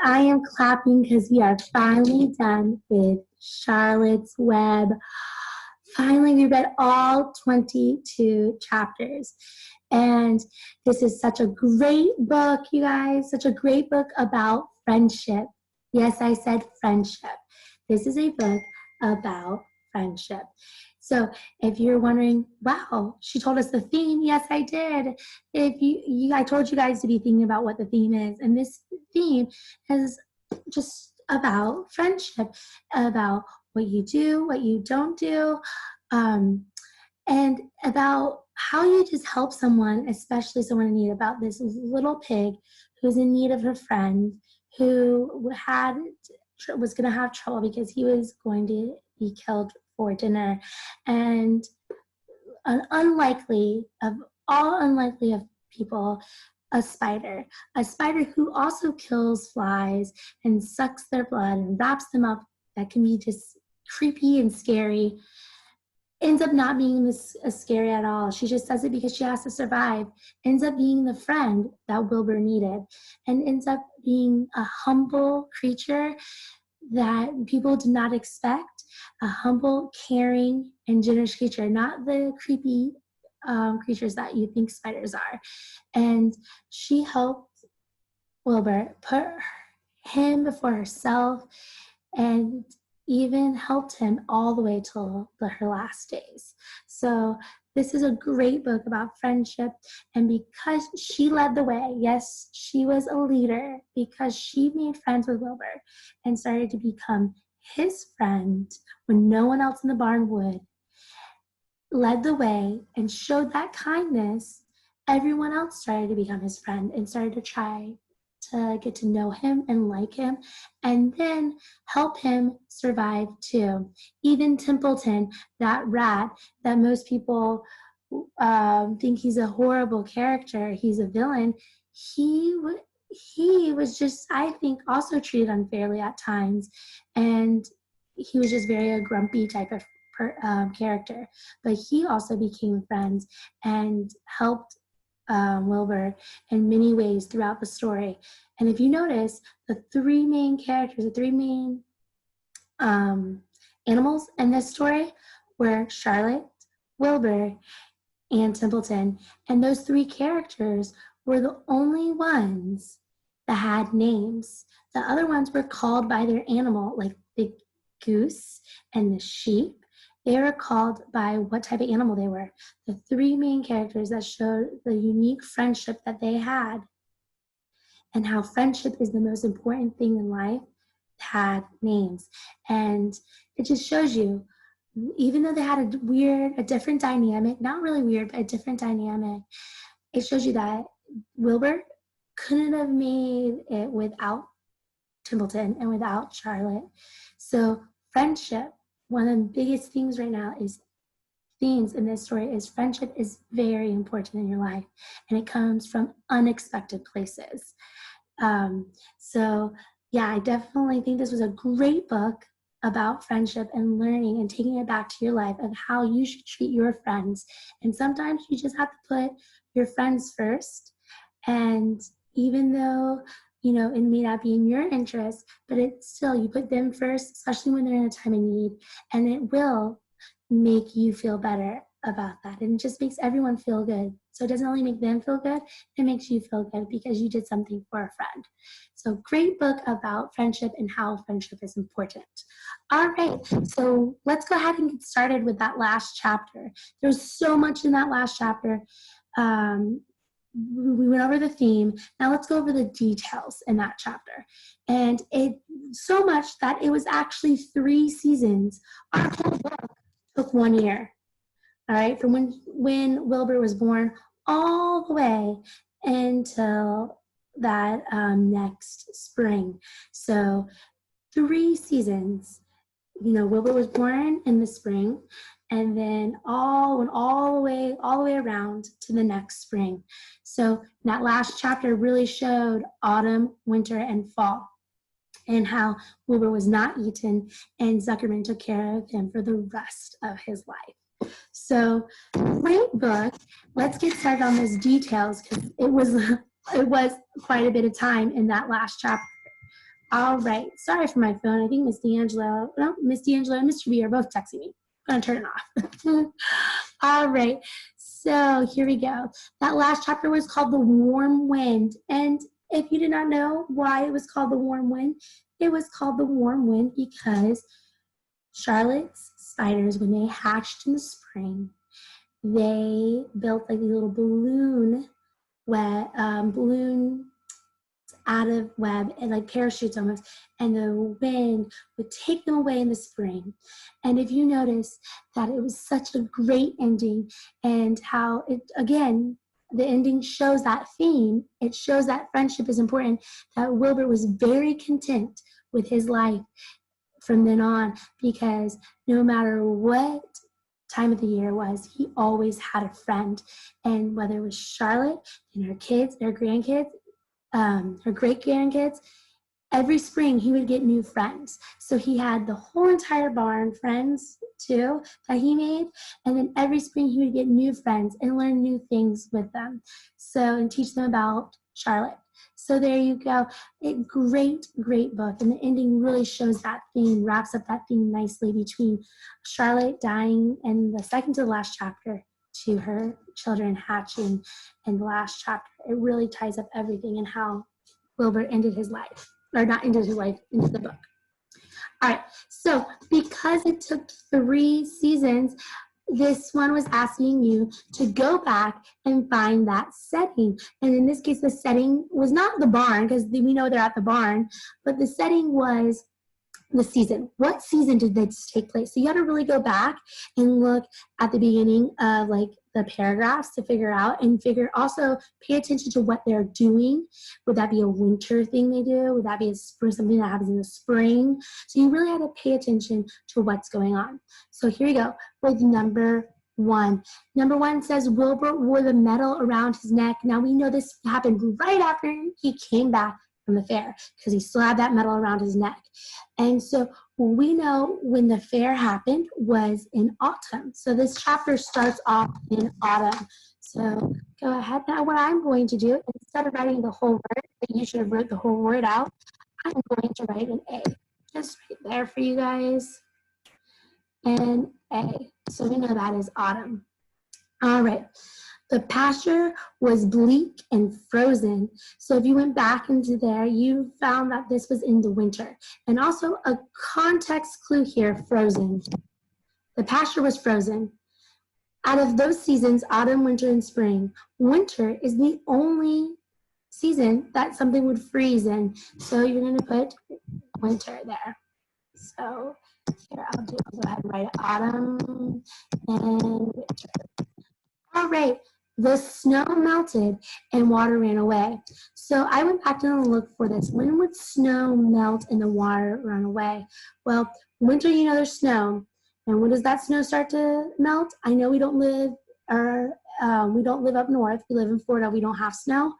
I am clapping because we are finally done with Charlotte's Web. Finally, we read all 22 chapters. And this is such a great book, you guys, such a great book about friendship. Yes, I said friendship. This is a book about friendship. So if you're wondering, wow, she told us the theme. Yes, I did. I told you guys to be thinking about what the theme is. And this theme is just about friendship, about what you do, what you don't do, and about how you just help someone, especially someone in need, about this little pig who's in need of a friend who was going to have trouble because he was going to be killed for dinner. And unlikely of people, a spider who also kills flies and sucks their blood and wraps them up, that can be just creepy and scary, ends up not being scary at all. She just does it because she has to survive. Ends up being the friend that Wilbur needed, and ends up being a humble creature that people did not expect. A humble, caring, and generous creature, not the creepy creatures that you think spiders are. And she helped Wilbur put him before herself, and even helped him all the way till her last days. So this is a great book about friendship, and because she led the way, yes, she was a leader, because she made friends with Wilbur and started to become his friend when no one else in the barn would, led the way and showed that kindness, everyone else started to become his friend and started to try to get to know him and like him, and then help him survive too. Even Templeton, that rat that most people think he's a horrible character, he's a villain, he was just, I think, also treated unfairly at times, and he was just a grumpy type of character. But he also became friends and helped Wilbur in many ways throughout the story. And if you notice, the three main characters, the three main animals in this story were Charlotte, Wilbur, and Templeton. And those three characters were the only ones that had names. The other ones were called by their animal, like the goose and the sheep. They were called by what type of animal they were. The three main characters that showed the unique friendship that they had and how friendship is the most important thing in life had names. And it just shows you, even though they had a different dynamic, not really weird, but a different dynamic, it shows you that Wilbur couldn't have made it without Templeton and without Charlotte. So friendship, one of the biggest themes right now themes in this story is friendship is very important in your life, and it comes from unexpected places. So yeah, I definitely think this was a great book about friendship and learning and taking it back to your life of how you should treat your friends. And sometimes you just have to put your friends first, and even though it may not be in your interest, but it's still, you put them first, especially when they're in a time of need, and it will make you feel better about that. And it just makes everyone feel good. So it doesn't only make them feel good, it makes you feel good because you did something for a friend. So great book about friendship and how friendship is important. All right, so let's go ahead and get started with that last chapter. There's so much in that last chapter. We went over the theme. Now let's go over the details in that chapter. And it so much that it was actually 3 seasons. Our whole book took 1 year. All right, from when Wilbur was born all the way until that next spring. So 3 seasons. Wilbur was born in the spring, and then went all the way around to the next spring. So that last chapter really showed autumn, winter, and fall, and how Wilbur was not eaten, and Zuckerman took care of him for the rest of his life. So great book. Let's get started on those details, because it was quite a bit of time in that last chapter. All right. Sorry for my phone. I think Miss D'Angelo, no, Miss D'Angelo and Mr. B are both texting me. I'm going to turn it off. All right. So here we go. That last chapter was called The Warm Wind. And if you did not know why it was called The Warm Wind, it was called The Warm Wind because Charlotte's spiders, when they hatched in the spring, they built like a little balloon out of web and like parachutes almost, and the wind would take them away in the spring. And if you notice that it was such a great ending, and how it, again, the ending shows that theme, it shows that friendship is important, that Wilbur was very content with his life from then on, because no matter what time of the year was, he always had a friend. And whether it was Charlotte and her kids, her grandkids, her great-grandkids, every spring he would get new friends. So he had the whole entire barn friends too that he made, and then every spring he would get new friends and learn new things with them, so, and teach them about Charlotte. So there you go. Great book, and the ending really shows that theme, wraps up that theme nicely between Charlotte dying in the second to the last chapter to her children hatching in the last chapter. It really ties up everything and how Wilbur ended his life, or not ended his life, into the book. All right, so because it took 3 seasons, this one was asking you to go back and find that setting. And in this case, the setting was not the barn, because we know they're at the barn, but the setting was the season. What season did this take place? So you got to really go back and look at the beginning of like the paragraphs to figure out, and also pay attention to what they're doing. Would that be a winter thing they do? Would that be something that happens in the spring? So you really have to pay attention to what's going on. So here we go with number 1. Number 1 says Wilbur wore the medal around his neck. Now we know this happened right after he came back from the fair, because he still had that medal around his neck. And so we know when the fair happened was in autumn. So this chapter starts off in autumn. So go ahead. Now what I'm going to do, instead of writing the whole word, you should have wrote the whole word out, I'm going to write an A. Just right there for you guys. And A. So we know that is autumn. All right. The pasture was bleak and frozen. So if you went back into there, you found that this was in the winter. And also a context clue here, frozen. The pasture was frozen. Out of those seasons, autumn, winter, and spring, winter is the only season that something would freeze in. So you're going to put winter there. So here I'll go ahead and write autumn and winter. All right. The snow melted and water ran away. So I went back to look for this. When would snow melt and the water run away? Well, winter, you know, there's snow. And when does that snow start to melt? I know we don't live up north. We live in Florida. We don't have snow.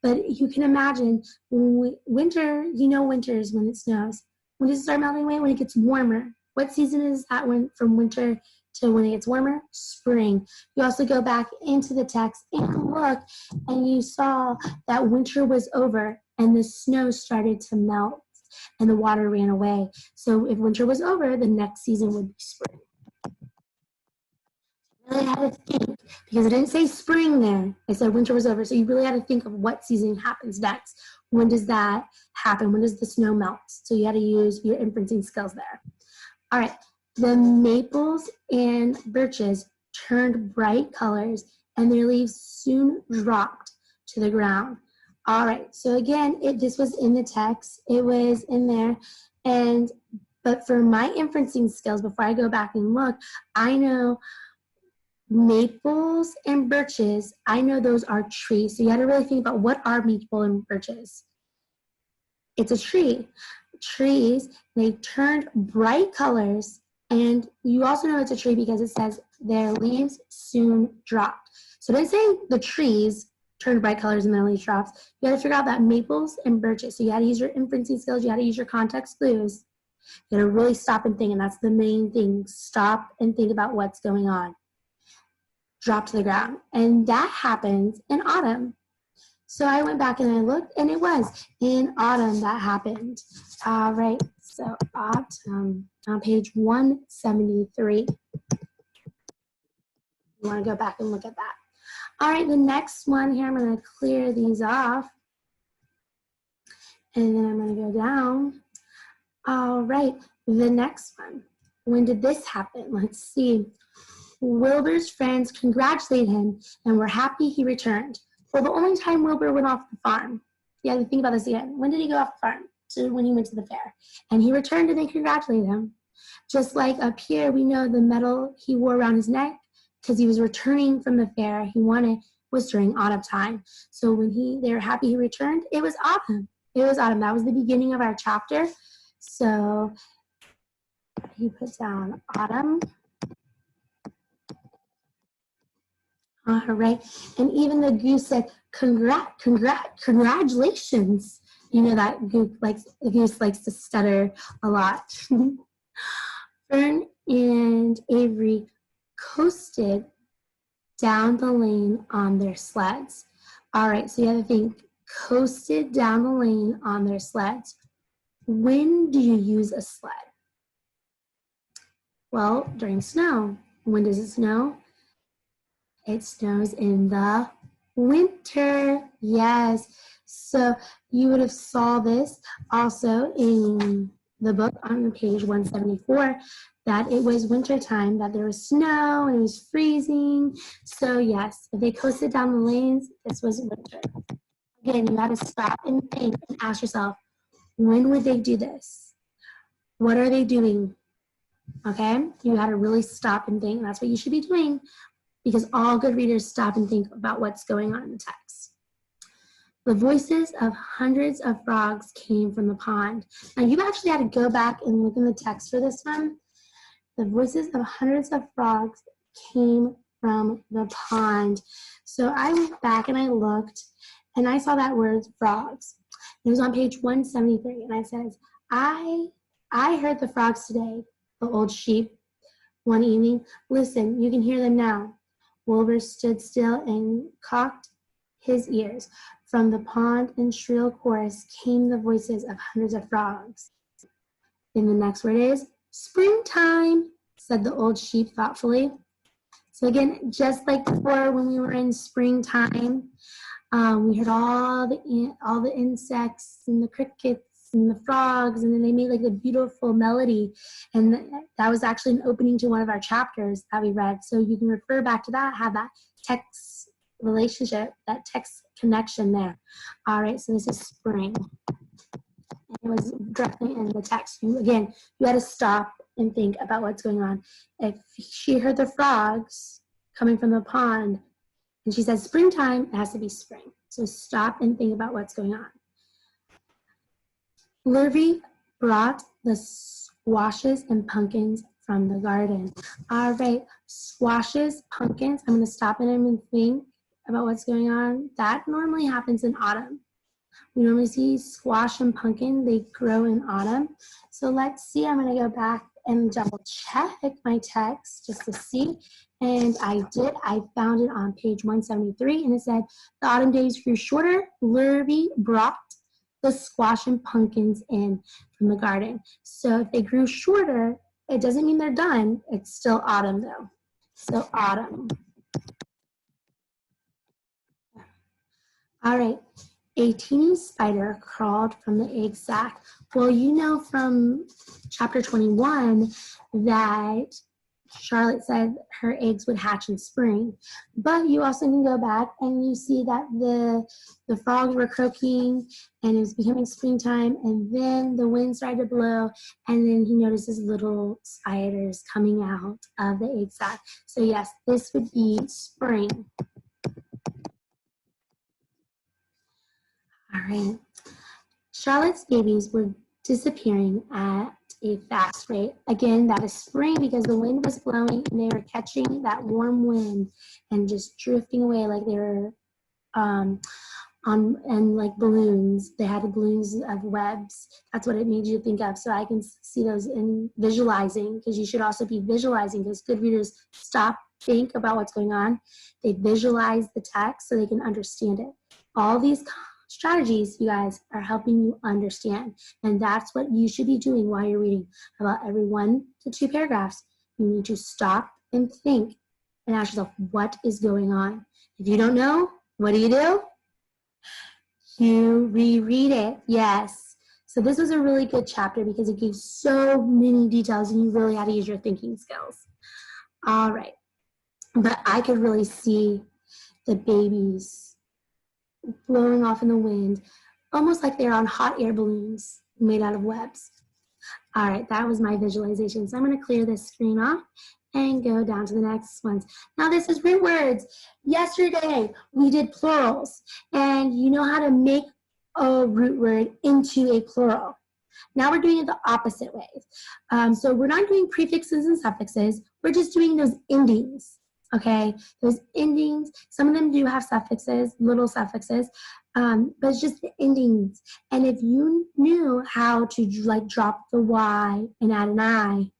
But you can imagine winter, you know, winter is when it snows. When does it start melting away? When it gets warmer. What season is that from winter to when it gets warmer? Spring. You also go back into the text and look, and you saw that winter was over and the snow started to melt and the water ran away. So if winter was over, the next season would be spring. You really had to think, because it didn't say spring there. It said winter was over. So you really had to think of what season happens next. When does that happen? When does the snow melt? So you had to use your inferencing skills there. All right. The maples and birches turned bright colors, and their leaves soon dropped to the ground. All right, so again, this was in the text. It was in there. But for my inferencing skills, before I go back and look, I know maples and birches, I know those are trees. So you have to really think about, what are maple and birches? It's a tree. Trees, they turned bright colors. And you also know it's a tree because it says their leaves soon dropped. So it didn't say the trees turned bright colors and their leaves dropped. You got to figure out that maples and birches. So you got to use your inferencing skills. You got to use your context clues. You got to really stop and think, and that's the main thing. Stop and think about what's going on. Drop to the ground. And that happens in autumn. So I went back and I looked, and it was in autumn that happened. All right, so autumn on page 173. You want to go back and look at that. All right, the next one here, I'm going to clear these off. And then I'm going to go down. All right, the next one. When did this happen? Let's see. Wilbur's friends congratulated him and were happy he returned. Well, the only time Wilbur went off the farm. Yeah, think about this again. When did he go off the farm? So when he went to the fair. And he returned and they congratulated him. Just like up here, we know the medal he wore around his neck because he was returning from the fair he wanted was during autumn time. So when they were happy he returned, it was autumn. It was autumn. That was the beginning of our chapter. So he put down autumn. All right. And even the goose said, congratulations. You know that the goose likes to stutter a lot. Fern and Avery coasted down the lane on their sleds. All right, so you have to think, coasted down the lane on their sleds. When do you use a sled? Well, during snow. When does it snow? It snows in the winter. Yes. So you would have saw this also in the book on page 174, that it was winter time, that there was snow and it was freezing. So yes, if they coasted down the lanes, this was winter. Again, you had to stop and think and ask yourself, when would they do this? What are they doing? Okay, you had to really stop and think. That's what you should be doing, because all good readers stop and think about what's going on in the text. The voices of hundreds of frogs came from the pond. Now, you actually had to go back and look in the text for this one. The voices of hundreds of frogs came from the pond. So I went back and I looked, and I saw that word frogs. It was on page 173, and it says, I heard the frogs today, the old sheep, one evening. Listen, you can hear them now. Wilbur stood still and cocked his ears. From the pond in shrill chorus came the voices of hundreds of frogs. Then the next word is springtime, said the old sheep thoughtfully. So again, just like before when we were in springtime, we heard all the insects and the crickets and the frogs, and then they made like a beautiful melody, and that was actually an opening to one of our chapters that we read. So you can refer back to that, have that text relationship, that text connection there. All right, so this is spring. And it was directly in the text. You had to stop and think about what's going on. If she heard the frogs coming from the pond and she says springtime, it has to be spring. So stop and think about what's going on. Lurvy brought the squashes and pumpkins from the garden. All right, squashes, pumpkins. I'm going to stop and think about what's going on. That normally happens in autumn. We normally see squash and pumpkin. They grow in autumn. So let's see. I'm going to go back and double check my text just to see. And I did. I found it on page 173, and it said, the autumn days grew shorter. Lurvy brought the squash and pumpkins in from the garden. So if they grew shorter, it doesn't mean they're done. It's still autumn though. So autumn. All right. A teeny spider crawled from the egg sac. Well, you know from chapter 21 that Charlotte said her eggs would hatch in spring, but you also can go back and you see that the frogs were croaking and it was becoming springtime, and then the wind started to blow, and then he notices little spiders coming out of the egg sac. So yes, this would be spring. All right. Charlotte's babies were disappearing at a fast rate. Again, that is spring because the wind was blowing and they were catching that warm wind and just drifting away like they were and like balloons. They had balloons of webs. That's what it made you think of. So I can see those in visualizing, because you should also be visualizing, because good readers stop, think about what's going on. They visualize the text so they can understand it. All these strategies, you guys, are helping you understand. And that's what you should be doing while you're reading. About every 1 to 2 paragraphs, you need to stop and think and ask yourself, what is going on? If you don't know, what do? You reread it. Yes. So this was a really good chapter because it gave so many details and you really had to use your thinking skills. All right. But I could really see the babies blowing off in the wind, almost like they're on hot air balloons made out of webs. All right, that was my visualization. So I'm going to clear this screen off and go down to the next ones. Now this is root words. Yesterday we did plurals, and you know how to make a root word into a plural. Now we're doing it the opposite way. So we're not doing prefixes and suffixes. We're just doing those endings. Okay, those endings, some of them do have suffixes, little suffixes, but it's just the endings. And if you knew how to like drop the Y and add an I,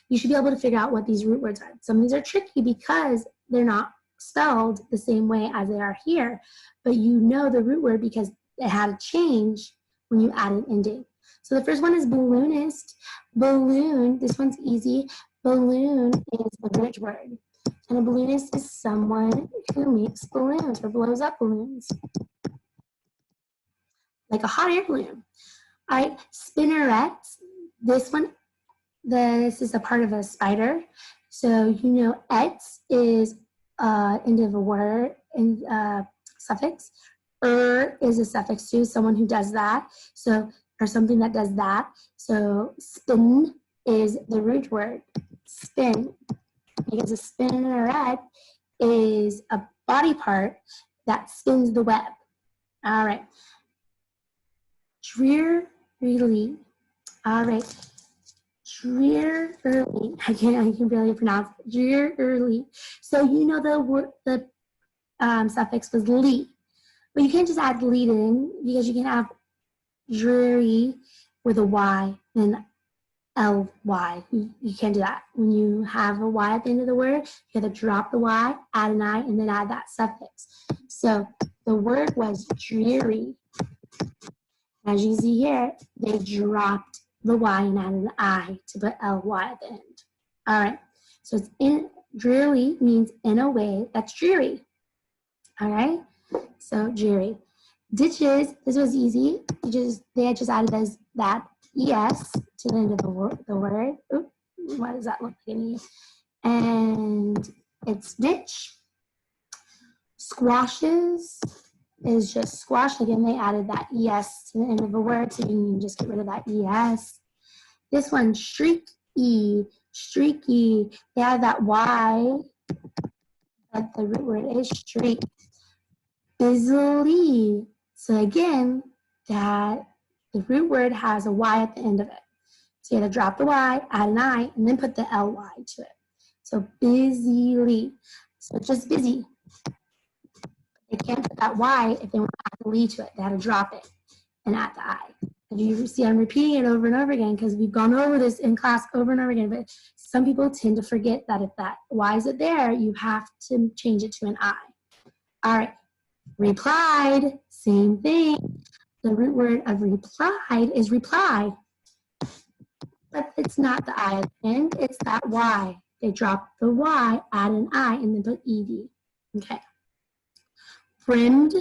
you should be able to figure out what these root words are. Some of these are tricky because they're not spelled the same way as they are here, but you know the root word because it had a change when you add an ending. So the first one is balloonist. Balloon, this one's easy. Balloon is a root word. And a balloonist is someone who makes balloons or blows up balloons, like a hot air balloon. All right, spinneret. This is a part of a spider. So you know, et is end of a word and suffix. Is a suffix too. Someone who does that. So or something that does that. So spin is the root word. Spin. Because a spinneret is a body part that spins the web. All right. Drearily. All right. Drearily. I can barely pronounce it. Drearily. So you know the suffix was ly. But you can't just add ly in because you can have dreary with a Y and L-Y. You can't do that. When you have a Y at the end of the word, you have to drop the Y, add an I, and then add that suffix. So the word was dreary. As you see here, they dropped the Y and added an I to put L-Y at the end. All right. So it's dreary means in a way that's dreary. All right. So dreary. Ditches. This was easy. They had just added that ES to the end of the word. Oop, what does that look like in me? And it's ditch. Squashes is just squash. Again, they added that ES to the end of the word, so you can just get rid of that ES. This one, streaky. Streaky. They added that Y, but the root word is streak. Busily. So again, that the root word has a Y at the end of it. So you have to drop the Y, add an I, and then put the L-Y to it. So busily. So it's just busy. They can't put that Y if they want to add the ly to it. They have to drop it and add the I. As you see, I'm repeating it over and over again because we've gone over this in class over and over again, but some people tend to forget that if that Y is there, you have to change it to an I. All right. Replied, same thing. The root word of replied is reply. But it's not the I at the end, it's that Y. They drop the Y, add an I, and then put ED. Okay. Brimmed.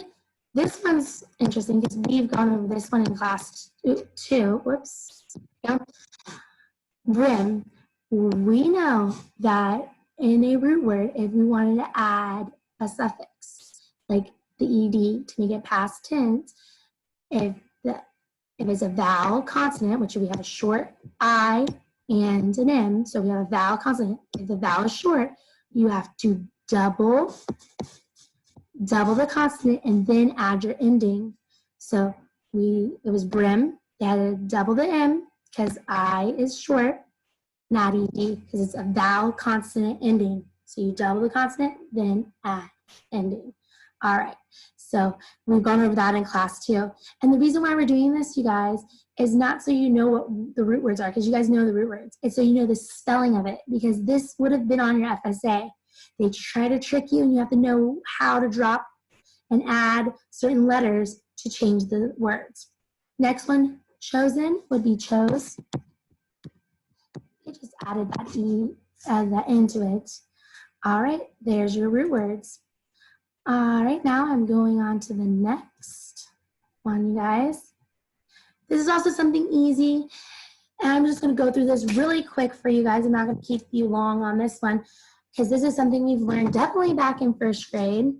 This one's interesting because we've gone over this one in class 2. Whoops. Yeah. Brim. We know that in a root word, if we wanted to add a suffix, like the ED to make it past tense, if it's a vowel consonant, which we have a short I and an M, so we have a vowel consonant. If the vowel is short, you have to double the consonant and then add your ending. So it was brim. They had to double the M because I is short, not ED, because it's a vowel consonant ending. So you double the consonant, then add ending. All right, so we've gone over that in class 2. And the reason why we're doing this, you guys, is not so you know what the root words are, because you guys know the root words. It's so you know the spelling of it, because this would have been on your FSA. They try to trick you, and you have to know how to drop and add certain letters to change the words. Next one, chosen, would be chose. It just added that that into it. All right, there's your root words. All right, now I'm going on to the next one, you guys. This is also something easy, and I'm just going to go through this really quick for you guys. I'm not going to keep you long on this one because this is something we've learned definitely back in first grade.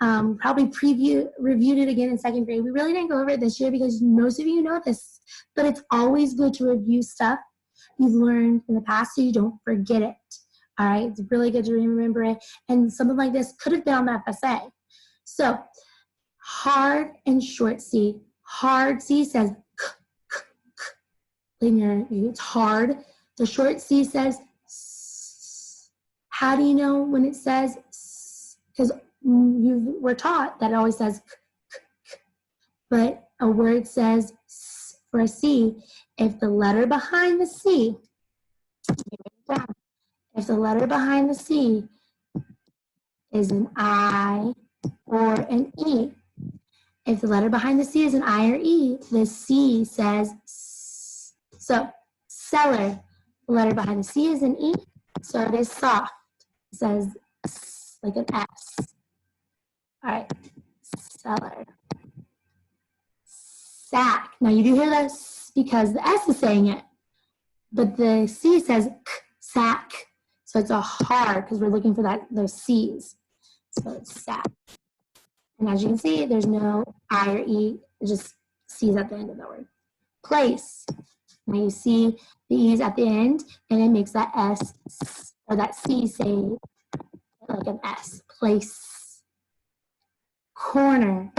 Probably reviewed it again in second grade. We really didn't go over it this year because most of you know this, but it's always good to review stuff you've learned in the past so you don't forget it. All right, it's really good to remember it. And something like this could have been on the FSA. So, hard and short C. Hard C says k, k, k. Linear, it's hard. The short C says s. How do you know when it says s? Because you were taught that it always says k, k, k. But a word says s for a C. If the letter behind the C, if the letter behind the C is an I or an E, if the letter behind the C is an I or E, the C says S. So, seller, the letter behind the C is an E, so it is soft. It says S, like an S. All right, seller. Sack. Now, you do hear that S because the S is saying it, but the C says K, sack. So it's a hard because we're looking for those C's. So it's sack. And as you can see, there's no I or E, it just C's at the end of the word. Place. Now you see the E's at the end, and it makes that S or that C say like an S. Place. Corner.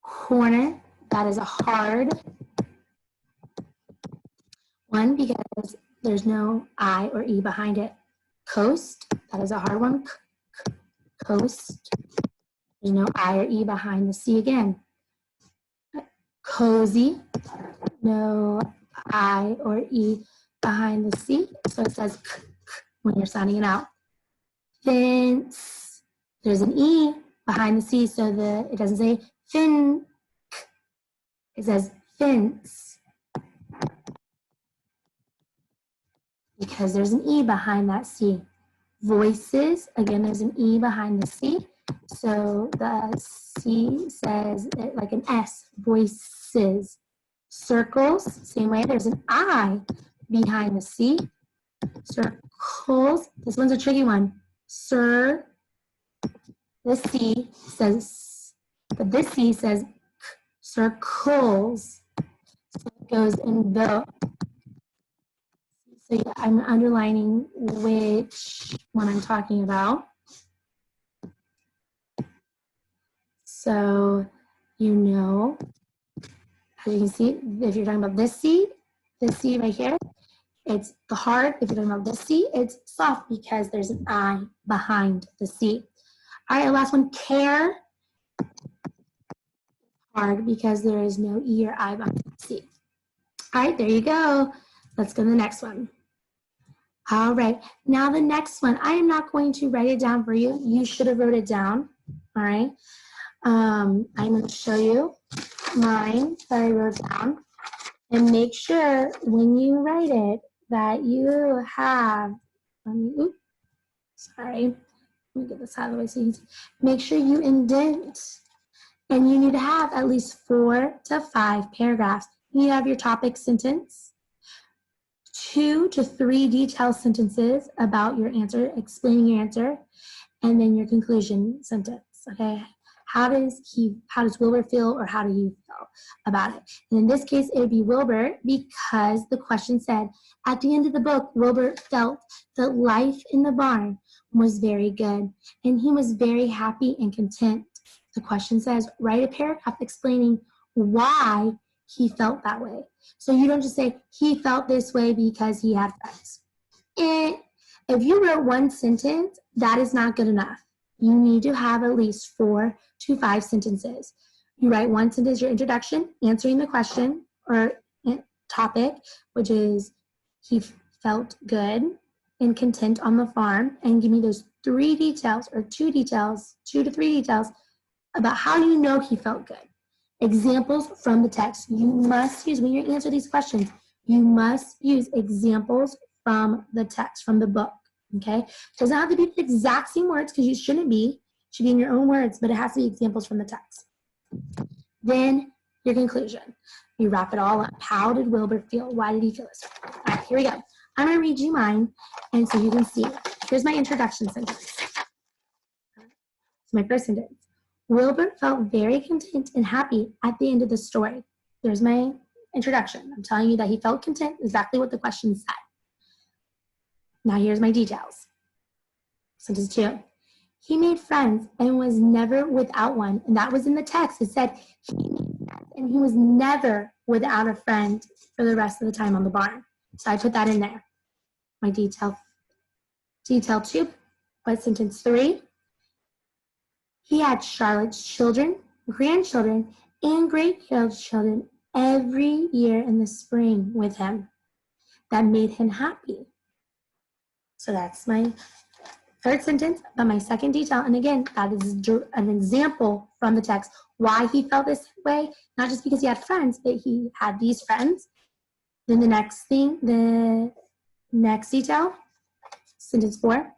Corner, that is a hard one because there's no I or E behind it. Coast, that is a hard one. Coast. There's no I or E behind the C again. Cozy, no I or E behind the C, so it says k, k when you're sounding it out. Fence, there's an E behind the C, so it doesn't say fin, it says fence. Because there's an E behind that C. Voices, again, there's an E behind the C. So the C says it like an S, voices. Circles, same way, there's an I behind the C. Circles, this one's a tricky one. Sir, the C says, but this C says circles. So it goes in the. So yeah, I'm underlining which one I'm talking about. So you know, as you can see, if you're talking about this C right here, it's the hard. If you're talking about this C, it's soft because there's an I behind the C. All right, last one, care. Hard because there is no E or I behind the C. All right, there you go. Let's go to the next one. All right, now the next one, I am not going to write it down for you. You should have wrote it down, all right? I'm going to show you mine that I wrote down. And make sure when you write it that you have, sorry, let me get this out of the way so you can see. Make sure you indent. And you need to have at least 4 to 5 paragraphs. You need to have your topic sentence, 2 to 3 detailed sentences about your answer, explaining your answer, and then your conclusion sentence, okay? How does Wilbur feel, or how do you feel about it? And in this case, it would be Wilbur because the question said, at the end of the book, Wilbur felt that life in the barn was very good, and he was very happy and content. The question says, write a paragraph explaining why he felt that way. So you don't just say, he felt this way because he had friends. If you wrote one sentence, that is not good enough. You need to have at least 4 to 5 sentences. You write one sentence, your introduction, answering the question or topic, which is he felt good and content on the farm, and give me those 3 details or 2 to 3 details about how you know he felt good. Examples from the text. You must use, when you answer these questions, you must use examples from the text, from the book, okay? It doesn't have to be the exact same words because you shouldn't be. It should be in your own words, but it has to be examples from the text. Then your conclusion. You wrap it all up. How did Wilbur feel? Why did he feel this way? All right, here we go. I'm going to read you mine, and so you can see. Here's my introduction sentence. So my first sentence. Wilbur felt very content and happy at the end of the story. There's my introduction. I'm telling you that he felt content, exactly what the question said. Now here's my details. Sentence 2. He made friends and was never without one. And that was in the text. It said he made friends and he was never without a friend for the rest of the time on the barn. So I put that in there. My detail 2. But sentence 3. He had Charlotte's children, grandchildren, and great-grandchildren every year in the spring with him. That made him happy. So that's my third sentence, but my second detail, and again, that is an example from the text, why he felt this way, not just because he had friends, but he had these friends. Then the next thing, the next detail, sentence 4,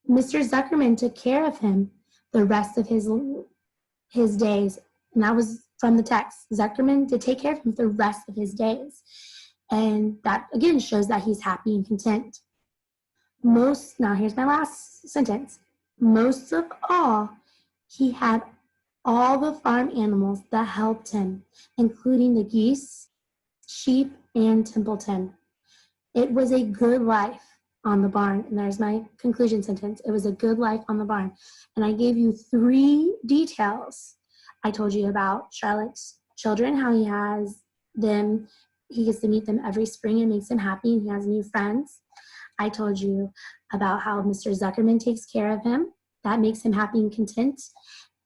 Mr. Zuckerman took care of him the rest of his days. And that was from the text. Zuckerman did take care of him the rest of his days. And that, again, shows that he's happy and content. Now here's my last sentence. Most of all, he had all the farm animals that helped him, including the geese, sheep, and Templeton. It was a good life on the barn. And there's my conclusion sentence. It was a good life on the barn. And I gave you 3 details. I told you about Charlotte's children, how he has them, he gets to meet them every spring and makes him happy, and he has new friends. I told you about how Mr. Zuckerman takes care of him. That makes him happy and content.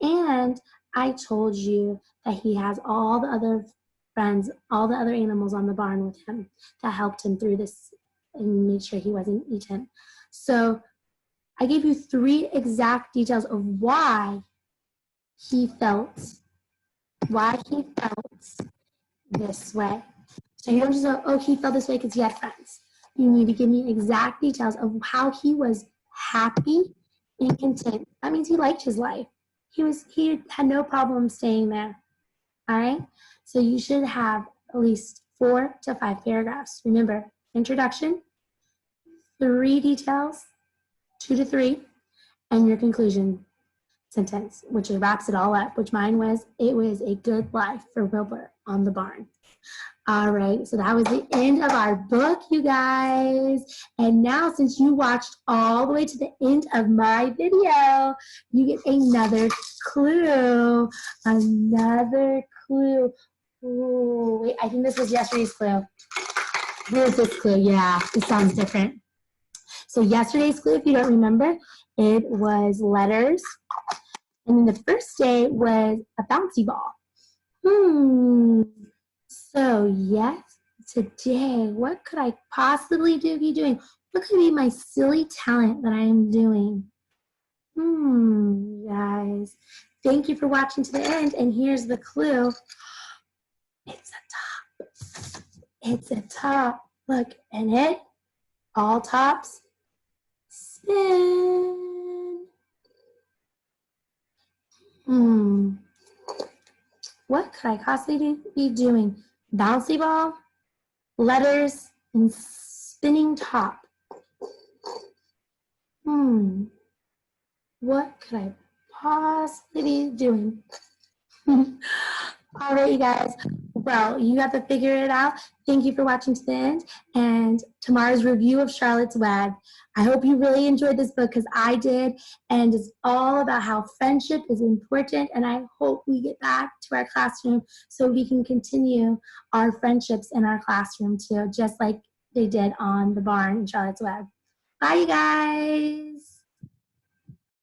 And I told you that he has all the other friends, all the other animals on the barn with him that helped him through this and made sure he wasn't eaten. So I gave you 3 exact details of why he felt this way. So you don't just go, oh, he felt this way because he had friends. You need to give me exact details of how he was happy and content. That means he liked his life. He had no problem staying there. All right? So you should have at least 4 to 5 paragraphs. Remember, introduction, 3 details, 2 to 3, and your conclusion sentence, which wraps it all up, which mine was, it was a good life for Wilbur on the barn. All right, so that was the end of our book, you guys. And now, since you watched all the way to the end of my video, you get another clue. Ooh, wait, I think this was yesterday's clue. Here's this clue. Yeah, it sounds different. So yesterday's clue, if you don't remember, it was letters. And the first day was a bouncy ball. So yes, today, what could I possibly be doing? What could be my silly talent that I am doing? Guys, thank you for watching to the end. And here's the clue. It's a top. It's a top. Look, and it, all tops, spin. What could I possibly be doing? Bouncy ball, letters, and spinning top. What could I possibly be doing? All right, you guys. Well, you have to figure it out. Thank you for watching to the end. And tomorrow's review of Charlotte's Web. I hope you really enjoyed this book because I did. And it's all about how friendship is important. And I hope we get back to our classroom so we can continue our friendships in our classroom too, just like they did on the barn in Charlotte's Web. Bye, you guys.